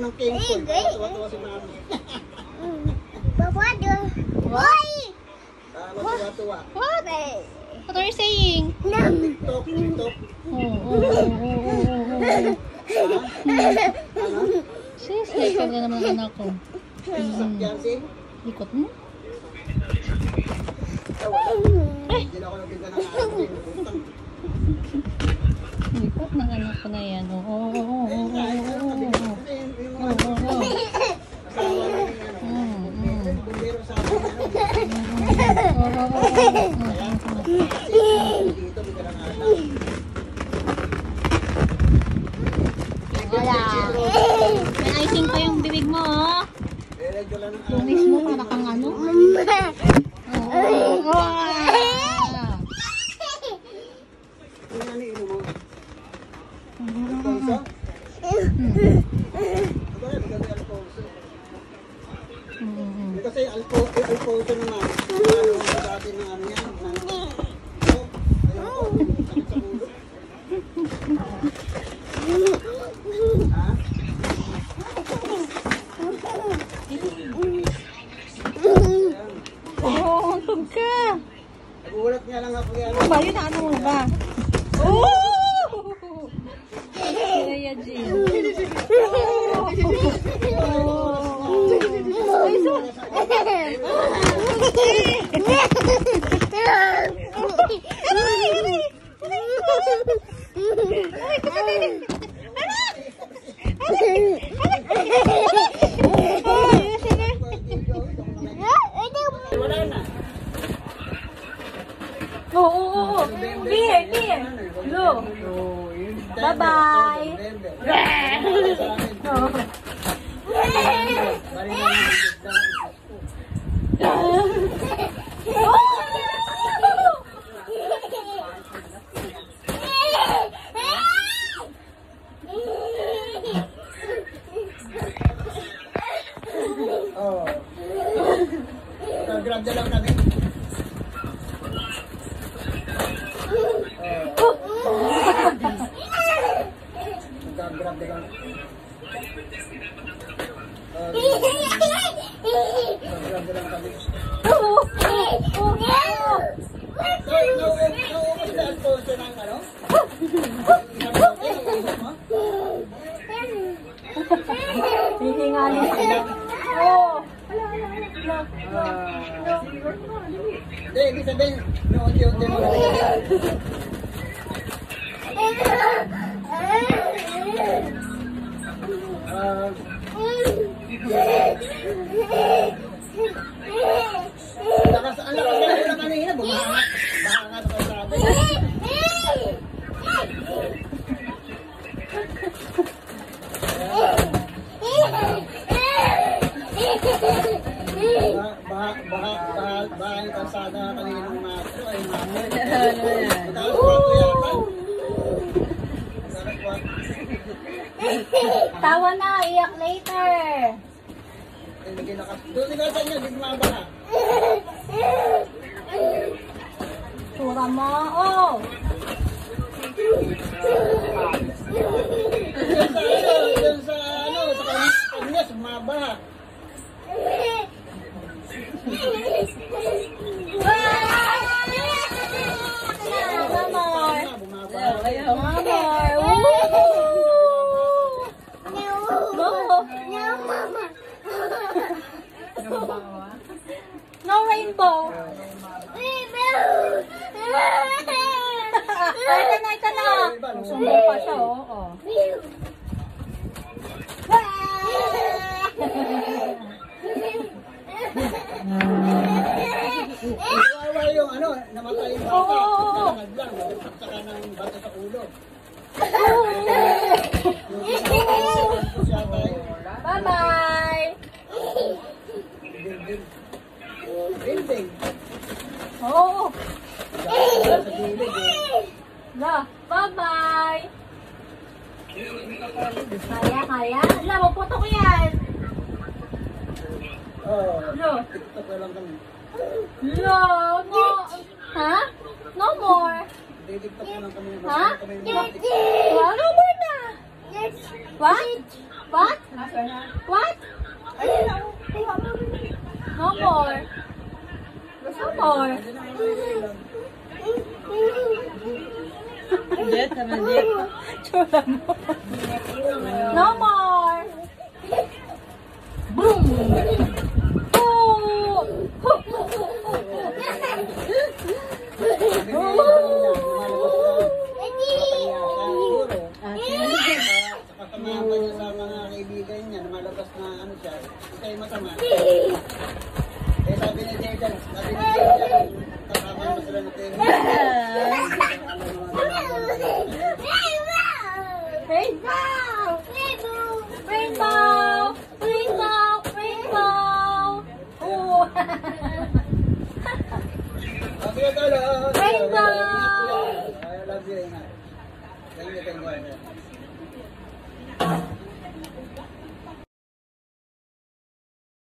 ng king koy. Tuwa-tuwa si mami. Babado. Why? Tuwa-tuwa. What? What are you saying? TikTok, TikTok. Sis, likod na naman anak ko. Sasakyan si? Likot mo? Hindi na ako nabigyan ng aking. Likot ng anak ko na yan. Bumbero sa akin. Dito, bigyan ng anak. Wala. May icing pa yung bibig mo, oh. Lunis mo para kang ano. Kasi alcohol naman. Ano sa dati ng ano yan? Untog ka. Nagulat nga lang ako yan. Ano ba yun? Ano mo ba? Oh! Kaya Jill. Oo. Here. Look. Bye-bye. Grab na lang kami. Grab na lang. Grab na lang kami. Naubos na ang poso ng ano? Hihingalin sila. Oh! Hindi, ibig sabihin, noon-unti mo na yan. Ang lakas na kanina, bumangat. Bumangat ako sabi. Baka yung kalsada kanina ng maestro ay mami. Tawa na, iyak later. Doon ka sa inyo, di bumaba ka. Tura mo, oh. Doon sa kanya, sumaba. No rainbow. Ito na. Sumbong pa siya, oh. Kawawa yung ano, namatay yung bata. Nalaglag, nagsaka ng bata sa ulo. Bye-bye. Building. Oo. Sa gilid eh. Bye-bye. Kaya? Wala, maputok yan. TikTok na lang kami. No. Ha? No more. TikTok na lang kami. Ha? No more na. What? What? What? No more. No more. Jet, sama Jet. Chula mo. No more. Boom. Oh. Kasama niya sa mga kaibigan niya, lumalabas na ano siya, kaya masama. Eh sabi ni Jordan, kasama mo sila na tayo. Rainbow! Rainbow! Rainbow! Rainbow! Oh! Sabi niya talo. Rainbow! I love you, Ina. Thank you.